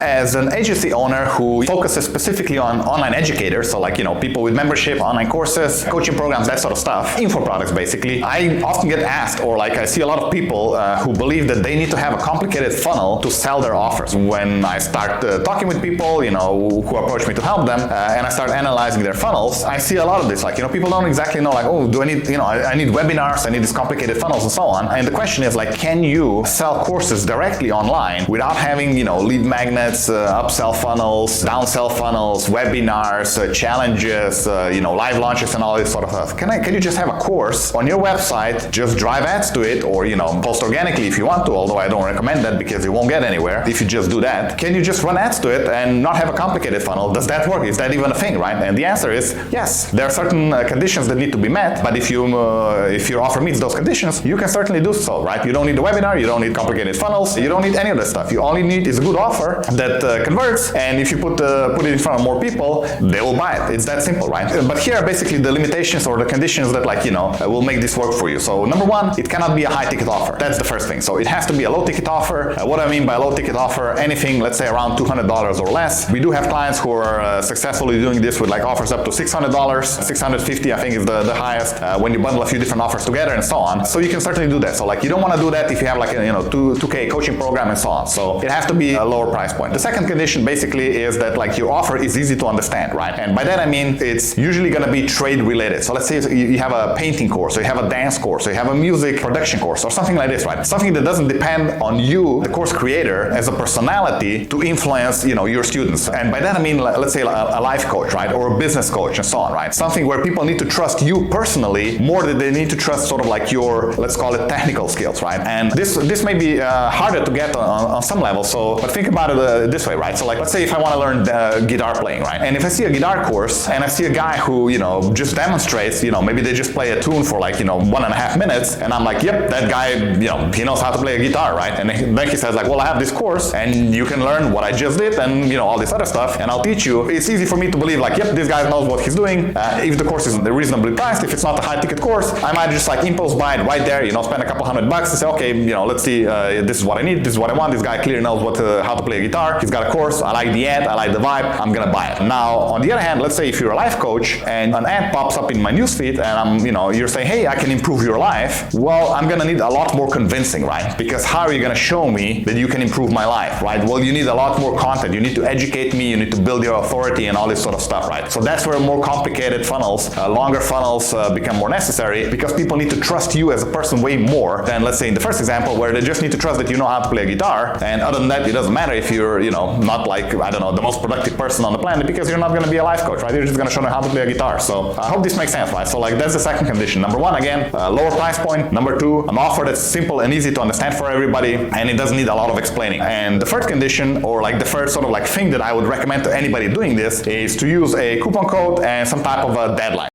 As an agency owner who focuses specifically on online educators, so like, people with membership, online courses, coaching programs, that sort of stuff, info products basically, I often get asked, or like I see a lot of people who believe that they need to have a complicated funnel to sell their offers. When I start talking with people, who approach me to help them, and I start analyzing their funnels, I see a lot of this, like, people don't exactly know, like, oh, do I need, I need webinars, I need these complicated funnels and so on. And the question is, like, can you sell courses directly online without having, lead magnets, upsell funnels, downsell funnels, webinars, challenges, live launches and all this sort of stuff? Can you just have a course on your website, just drive ads to it, or post organically if you want to, although I don't recommend that because you won't get anywhere if you just do that. Can you just run ads to it and not have a complicated funnel? Does that work? Is that even a thing, right? And the answer is yes. There are certain conditions that need to be met, but if your offer meets those conditions, you can certainly do so, right? You don't need a webinar, you don't need complicated funnels, you don't need any of that stuff. You only need is a good offer that converts, and if you put it in front of more people, they will buy it. It's that simple, right? But here are basically the limitations or the conditions that, will make this work for you. So number one, it cannot be a high ticket offer. That's the first thing. So it has to be a low ticket offer. What I mean by low ticket offer, anything, let's say around $200 or less. We do have clients who are successfully doing this with offers up to $600, $650 I think is the highest, when you bundle a few different offers together and so on. So you can certainly do that. So you don't want to do that if you have a 2K coaching program and so on. So it has to be a lower price point. The second condition basically is that your offer is easy to understand, right? And by that I mean it's usually going to be trade related. So let's say you have a painting course, or you have a dance course, or you have a music production course, or something like this, right? Something that doesn't depend on you, the course creator, as a personality to influence, your students. And by that I mean, let's say a life coach, right? Or a business coach and so on, right? Something where people need to trust you personally more than they need to trust sort of your, let's call it, technical skills, right? And this may be harder to get on some level. But think about it this way, right? So let's say if I want to learn guitar playing, right? And if I see a guitar course and I see a guy who, just demonstrates, maybe they just play a tune for 1.5 minutes, and I'm like, yep, that guy, he knows how to play a guitar, right? And then he says well, I have this course and you can learn what I just did and, all this other stuff, and I'll teach you. It's easy for me to believe yep, this guy knows what he's doing. If the course is reasonably priced, if it's not a high ticket course, I might just impulse buy it right there, spend a couple $100 and say, okay, let's see, this is what I need, this is what I want. This guy clearly knows how to play a guitar. He's got a course. I like the ad. I like the vibe. I'm gonna buy it. Now, on the other hand, let's say if you're a life coach and an ad pops up in my newsfeed and you're saying, hey, I can improve your life. Well, I'm gonna need a lot more convincing, right? Because how are you gonna show me that you can improve my life, right? Well, you need a lot more content. You need to educate me. You need to build your authority and all this sort of stuff, right? So that's where more complicated funnels, longer funnels become more necessary, because people need to trust you as a person way more than, let's say, in the first example, where they just need to trust that you know how to play a guitar. And other than that, it doesn't matter if you're, not the most productive person on the planet, because you're not going to be a life coach, right? You're just going to show them how to play a guitar. So I hope this makes sense, right? So that's the second condition. Number one, again, lower price point. Number two, an offer that's simple and easy to understand for everybody, and it doesn't need a lot of explaining. And the third condition, or the third sort of thing that I would recommend to anybody doing this, is to use a coupon code and some type of a deadline.